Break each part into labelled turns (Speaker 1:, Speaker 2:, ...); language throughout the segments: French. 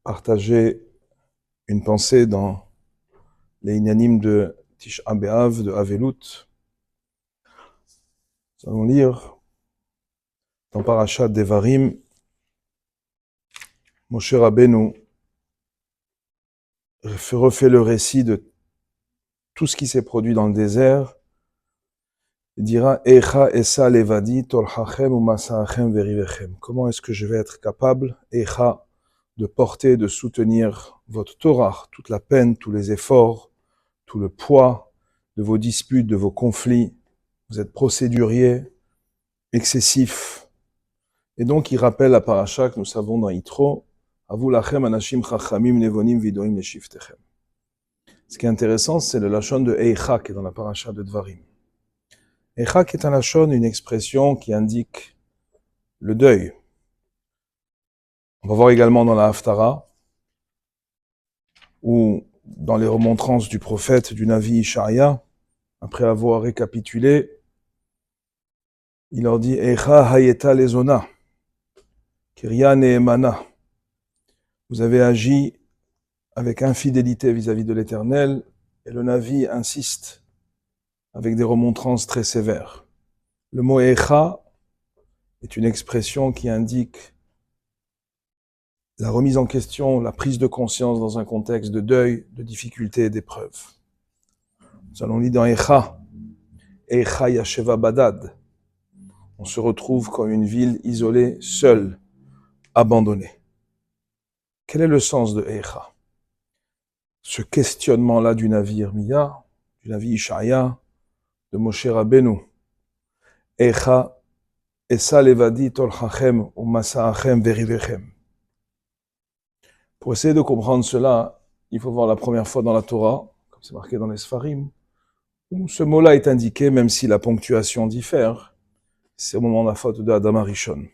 Speaker 1: partager une pensée dans les Inyanim de Tisha B'Av, de Avelut. Nous allons lire dans Parashat Devarim, Moshe Rabbeinu refait le récit de tout ce qui s'est produit dans le désert. Il dira Echa esa levadi tolchachem umasachem verivechem. Comment est-ce que je vais être capable, Echa, de porter, de soutenir votre Torah, toute la peine, tous les efforts, tout le poids de vos disputes, de vos conflits. Vous êtes procédurier, excessif. Et donc il rappelle la paracha que nous savons dans Yitro, Avu lachem anashim chachamim nevonim vidoim leshiftechem. Ce qui est intéressant, c'est le lachon de Eicha qui est dans la paracha de Dvarim. Eicha qui est un lachon, une expression qui indique le deuil. On va voir également dans la Haftara, ou dans les remontrances du prophète, du Navi Ishaïa, après avoir récapitulé, il leur dit Eicha hayeta lezona, Kirya neemana. Vous avez agi avec infidélité vis-à-vis de l'Éternel, et le Navi insiste avec des remontrances très sévères. Le mot Eicha est une expression qui indique la remise en question, la prise de conscience dans un contexte de deuil, de difficulté et d'épreuve. Nous allons lire dans Eicha, Eicha Yasheva Badad. On se retrouve comme une ville isolée, seule, abandonnée. Quel est le sens de Eicha? Ce questionnement-là du Navi Irmiya, du Navi Ishaïa, de Moshe Rabbeinu. Eicha esa levadi tolchachem umasachem verivechem. Pour essayer de comprendre cela, il faut voir la première fois dans la Torah, comme c'est marqué dans les Sfarim, où ce mot-là est indiqué, même si la ponctuation diffère. C'est au moment de la faute de Adam Arishon.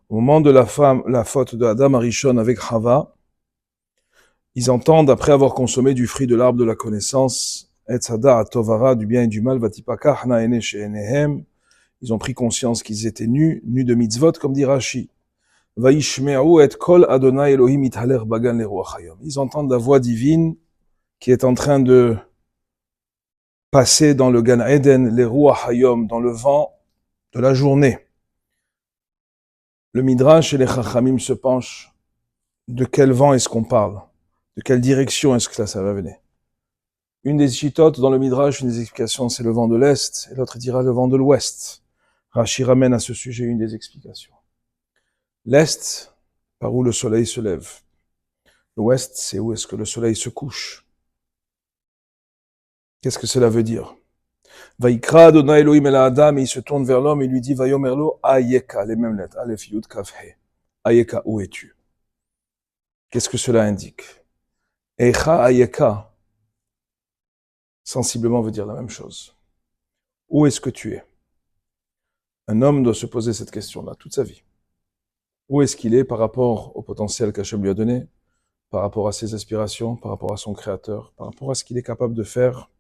Speaker 1: Au moment de la faute de Adam Arishon avec Chava, ils entendent, après avoir consommé du fruit de l'arbre de la connaissance, Etzada Tovara, du bien et du mal, Vatipakach Naene She'enehem, ils ont pris conscience qu'ils étaient nus de mitzvot, comme dit Rashi. Vaishme'u et kol Adonai Elohim ithaler bagan leruach hayom. Ils entendent la voix divine qui est en train de passer dans le Gan Eden, leruach hayom, dans le vent de la journée. Le Midrash et les Chachamim se penchent. De quel vent est-ce qu'on parle? De quelle direction est-ce que ça va venir? Une des chitotes dans le Midrash, une des explications, c'est le vent de l'Est, et l'autre dira le vent de l'Ouest. Rashi ramène à ce sujet une des explications. L'Est, par où le soleil se lève. L'Ouest, c'est où est-ce que le soleil se couche. Qu'est-ce que cela veut dire? Vaikra Adonai Elohim el Adam, et il se tourne vers l'homme et lui dit Vayomerlo Ayeka, les mêmes lettres, Aleph Yud Kaf He. Ayeka, où es-tu? Qu'est-ce que cela indique? Eicha Ayeka, sensiblement veut dire la même chose. Où est-ce que tu es? Un homme doit se poser cette question-là toute sa vie. Où est-ce qu'il est par rapport au potentiel qu'Hachem lui a donné, par rapport à ses aspirations, par rapport à son Créateur, par rapport à ce qu'il est capable de faire?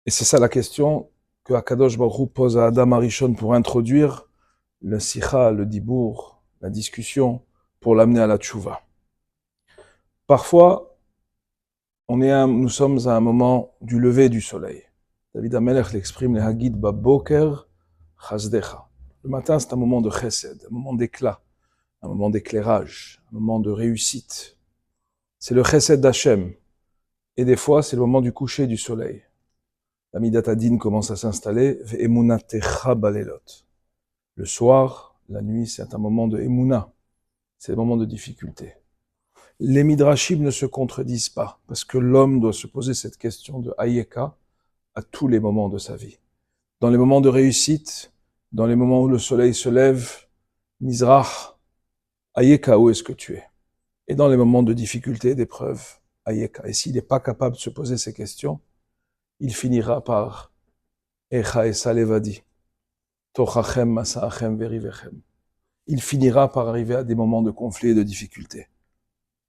Speaker 1: Et c'est ça la question que Akadosh Baruch Hu pose à Adam Arishon pour introduire le sikha, le dibour, la discussion, pour l'amener à la tchouva. Parfois, nous sommes à un moment du lever du soleil. David HaMelech l'exprime, le Hagid Baboker Chazdecha. Le matin, c'est un moment de chesed, un moment d'éclat, un moment d'éclairage, un moment de réussite. C'est le chesed d'Hachem. Et des fois, c'est le moment du coucher du soleil. La Midat Hadin commence à s'installer. Ve'emunatecha balelot. Le soir, la nuit, c'est un moment de emuna. C'est un moment de difficulté. Les midrashim ne se contredisent pas, parce que l'homme doit se poser cette question de Ayeka à tous les moments de sa vie. Dans les moments de réussite, dans les moments où le soleil se lève, Mizrach, Ayeka, où est-ce que tu es? Et dans les moments de difficulté, d'épreuve, Ayeka. Et s'il n'est pas capable de se poser ces questions, il finira par Echa esa levadi, tochachem masachem verivechem. Il finira par arriver à des moments de conflit et de difficulté.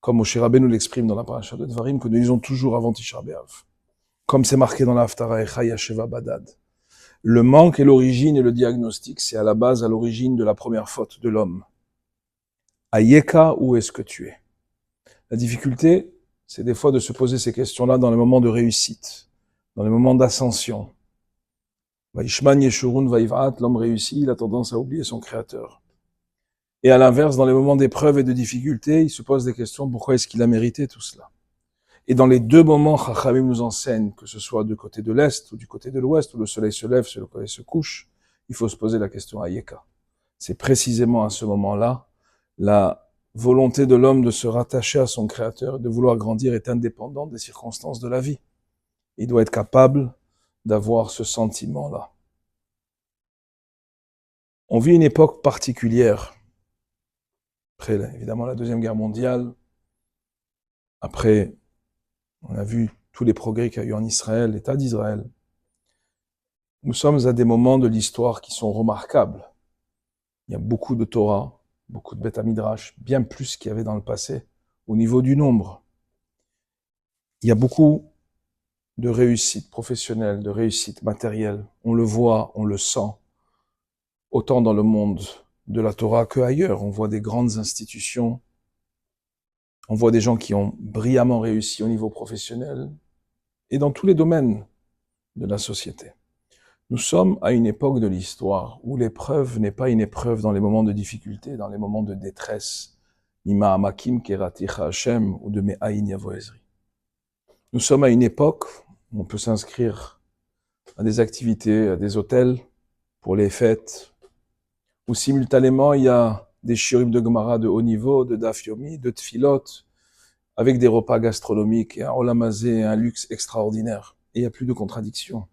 Speaker 1: Comme Moshe Rabbeinu l'exprime dans la paracha de Dvarim, que nous lisons toujours avant Tisha B'Av. Comme c'est marqué dans la Haftara, Eicha Yasheva Badad. Le manque et l'origine et le diagnostic, c'est à la base, à l'origine de la première faute de l'homme. Ayeka, où est-ce que tu es? La difficulté, c'est des fois de se poser ces questions-là dans les moments de réussite, dans les moments d'ascension. Vaishman Yeshurun Vaiv'at, l'homme réussi, il a tendance à oublier son créateur. Et à l'inverse, dans les moments d'épreuve et de difficulté, il se pose des questions, pourquoi est-ce qu'il a mérité tout cela? Et dans les deux moments, Chachamim nous enseigne, que ce soit du côté de l'Est ou du côté de l'Ouest, où le soleil se lève, où le soleil se couche, il faut se poser la question Ayeka. C'est précisément à ce moment-là, la volonté de l'homme de se rattacher à son créateur, de vouloir grandir est indépendante des circonstances de la vie. Il doit être capable d'avoir ce sentiment-là. On vit une époque particulière. Après, évidemment, la Deuxième Guerre mondiale. Après, on a vu tous les progrès qu'il y a eu en Israël, l'État d'Israël. Nous sommes à des moments de l'histoire qui sont remarquables. Il y a beaucoup de Torah, beaucoup de Beth Midrash, bien plus qu'il y avait dans le passé, au niveau du nombre. Il y a beaucoup de réussite professionnelle, de réussite matérielle. On le voit, on le sent, autant dans le monde de la Torah qu'ailleurs. On voit des grandes institutions, on voit des gens qui ont brillamment réussi au niveau professionnel et dans tous les domaines de la société. Nous sommes à une époque de l'histoire où l'épreuve n'est pas une épreuve dans les moments de difficulté, dans les moments de détresse, Mima Amakim Keraticha Hashem ou de Me'aïn Yavoezri. Nous sommes à une époque où on peut s'inscrire à des activités, à des hôtels pour les fêtes, où simultanément il y a des shirim de Gemara de haut niveau, de Daf Yomi, de Tfilot, avec des repas gastronomiques et un olamazé, un luxe extraordinaire. Et il n'y a plus de contradiction.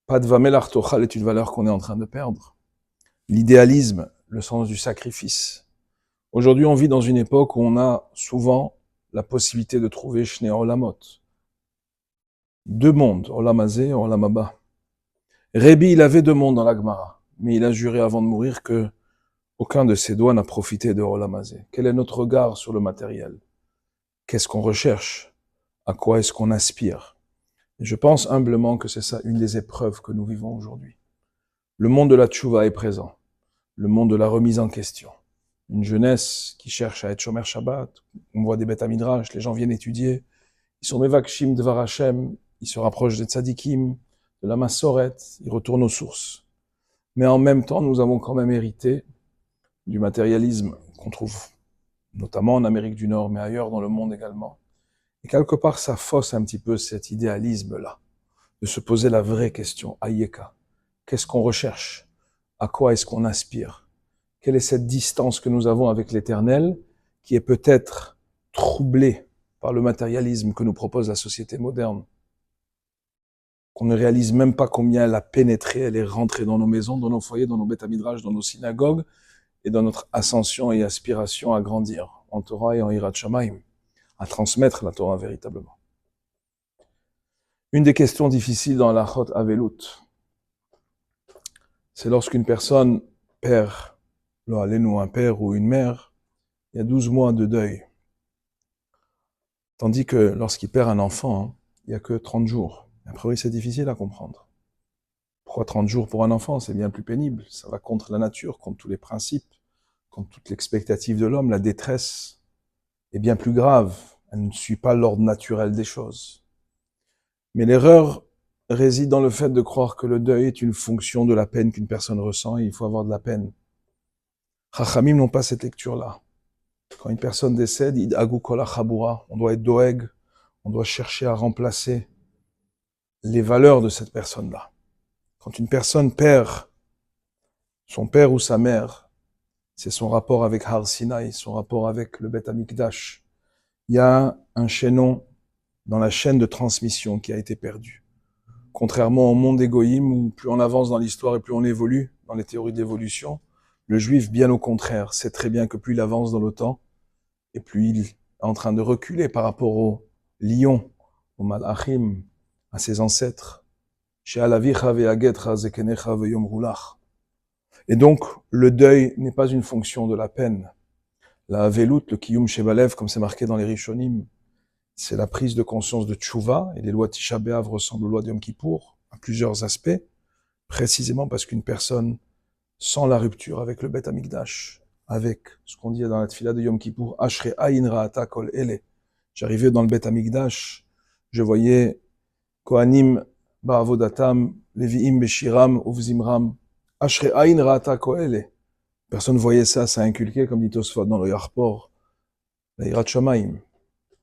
Speaker 1: Pas de Vamelach Tochal est une valeur qu'on est en train de perdre. L'idéalisme, le sens du sacrifice. Aujourd'hui, on vit dans une époque où on a souvent la possibilité de trouver Shnei Olamot. Deux mondes, Olamazé et Olamaba. Rébi, il avait deux mondes dans la Gemara, mais il a juré avant de mourir que aucun de ses doigts n'a profité de Olamazé. Quel est notre regard sur le matériel? Qu'est-ce qu'on recherche? À quoi est-ce qu'on aspire? Et je pense humblement que c'est ça une des épreuves que nous vivons aujourd'hui. Le monde de la tchouva est présent, le monde de la remise en question. Une jeunesse qui cherche à être Shomer Shabbat, on voit des Beth Midrash, les gens viennent étudier, ils sont Mevakshim Dvar Hashem, ils se rapprochent des Tzadikim, de la Massoret, ils retournent aux sources. Mais en même temps, nous avons quand même hérité du matérialisme qu'on trouve notamment en Amérique du Nord, mais ailleurs dans le monde également. Et quelque part, ça fausse un petit peu cet idéalisme-là, de se poser la vraie question, Ayeka, qu'est-ce qu'on recherche? À quoi est-ce qu'on aspire? Quelle est cette distance que nous avons avec l'Éternel, qui est peut-être troublée par le matérialisme que nous propose la société moderne, qu'on ne réalise même pas combien elle a pénétré, elle est rentrée dans nos maisons, dans nos foyers, dans nos Beth Midrash, dans nos synagogues, et dans notre ascension et aspiration à grandir en Torah et en Hirat Shamayim, à transmettre la Torah véritablement. Une des questions difficiles dans la Chot Avelut, c'est lorsqu'une personne perd, un père ou une mère, il y a 12 mois de deuil. Tandis que lorsqu'il perd un enfant, il n'y a que 30 jours. A priori, c'est difficile à comprendre. Pourquoi 30 jours pour un enfant? C'est bien plus pénible. Ça va contre la nature, contre tous les principes, contre toute l'expectative de l'homme. La détresse est bien plus grave. Elle ne suit pas l'ordre naturel des choses. Mais l'erreur réside dans le fait de croire que le deuil est une fonction de la peine qu'une personne ressent et il faut avoir de la peine. Chachamim n'ont pas cette lecture-là. Quand une personne décède, id'agu kol hachabura, on doit être doeg, on doit chercher à remplacer les valeurs de cette personne-là. Quand une personne perd son père ou sa mère, c'est son rapport avec Har Sinai, son rapport avec le Beth Amikdash. Il y a un chaînon dans la chaîne de transmission qui a été perdu. Contrairement au monde des Goïm, où plus on avance dans l'histoire et plus on évolue dans les théories de l'évolution, le juif, bien au contraire, sait très bien que plus il avance dans le temps, et plus il est en train de reculer par rapport au lion, au malachim, à ses ancêtres. Et donc, le deuil n'est pas une fonction de la peine. La avelut, le kiyum shebalev, comme c'est marqué dans les Rishonim, c'est la prise de conscience de Tchouva, et les lois Tisha B'Av ressemblent aux lois de Yom Kippour, à plusieurs aspects, précisément parce qu'une personne, sans la rupture avec le Beth Amikdash, avec ce qu'on dit dans la tfila de Yom Kippour, Ashre Ayin Ra'ata Kol Ele. J'arrivais dans le Bet Hamikdash, je voyais Kohanim Ba'avodatam, Levi'im Beshiram, Uvzimram, Ashre Ayin Ra'ata Kol Ele. Personne ne voyait ça, ça inculquait, comme dit Tosfot dans le Yarpor, la Yirat Shamayim.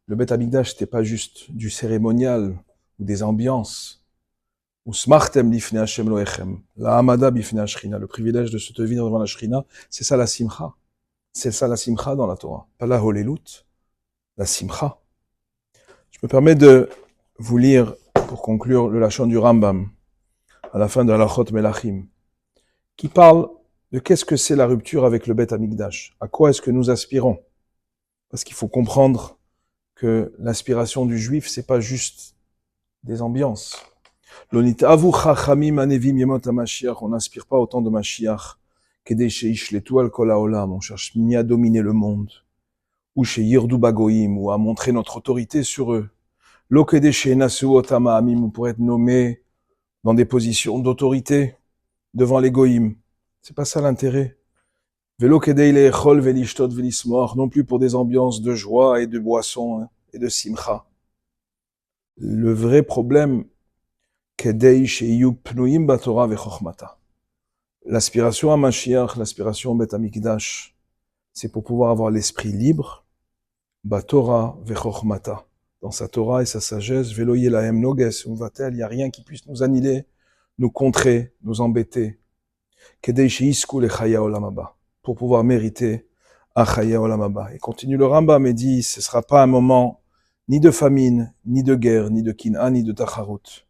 Speaker 1: Le Bet Hamikdash, c'était pas juste du cérémonial ou des ambiances. Ou smartem lifnei Hashem loechem, la hamada bifnei Ashrina, le privilège de se tenir devant la Shrina, c'est ça la simcha. C'est ça la simcha dans la Torah. Pas la holelut, la simcha. Je me permets de vous lire, pour conclure, le Lachon du Rambam, à la fin de Halachot Melachim, qui parle de qu'est-ce que c'est la rupture avec le Bet Hamikdash. À quoi est-ce que nous aspirons? Parce qu'il faut comprendre que l'aspiration du juif, c'est pas juste des ambiances. On n'inspire pas autant de Mashiach on cherche ni à dominer le monde, ou chez Yirdu Bagoïm, ou à montrer notre autorité sur eux. Ou pour être nommé dans des positions d'autorité devant les Goïm. C'est pas ça l'intérêt. Non plus pour des ambiances de joie et de boisson et de simcha. Le vrai problème, l'aspiration à Mashiach, l'aspiration au Bet Hamikdash, c'est pour pouvoir avoir l'esprit libre, Batorah vechochmata, dans sa Torah et sa sagesse, Velo yelahem noges, il n'y a rien qui puisse nous annihiler, nous contrer, nous embêter, Kedei sheisku lechaya olam haba, pour pouvoir mériter achaya olam haba. Et continue le Rambam et dit, ce ne sera pas un moment ni de famine, ni de guerre, ni de kin'a, ni de tacharut.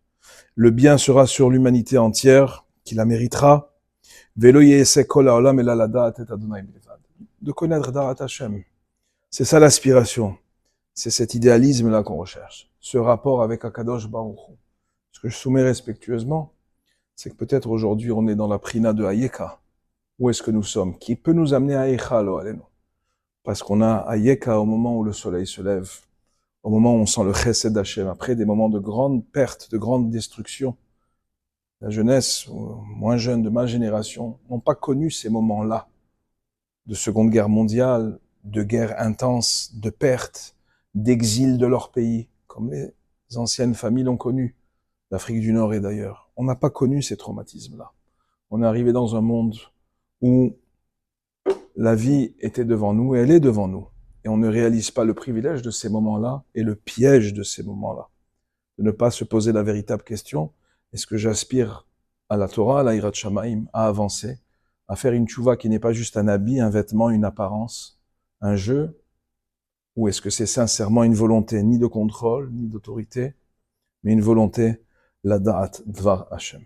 Speaker 1: Le bien sera sur l'humanité entière, qui la méritera. De connaître Darat Hashem. C'est ça l'aspiration. C'est cet idéalisme-là qu'on recherche. Ce rapport avec Akadosh Baruch Hu. Ce que je soumets respectueusement, c'est que peut-être aujourd'hui on est dans la prina de Hayeka. Où est-ce que nous sommes? Qui peut nous amener à Eichalo, allez-nous. Parce qu'on a Hayeka au moment où le soleil se lève. Au moment où on sent le chesed d'Hachem, après des moments de grande perte, de grande destruction. La jeunesse, moins jeune de ma génération, n'ont pas connu ces moments-là de Seconde Guerre mondiale, de guerre intense, de perte, d'exil de leur pays, comme les anciennes familles l'ont connu, d'Afrique du Nord et d'ailleurs. On n'a pas connu ces traumatismes-là. On est arrivé dans un monde où la vie était devant nous et elle est devant nous. Et on ne réalise pas le privilège de ces moments-là et le piège de ces moments-là. De ne pas se poser la véritable question, est-ce que j'aspire à la Torah, à la Yirat Shamayim, à avancer, à faire une tchouva qui n'est pas juste un habit, un vêtement, une apparence, un jeu, ou est-ce que c'est sincèrement une volonté ni de contrôle, ni d'autorité, mais une volonté, la da'at dvar Hashem.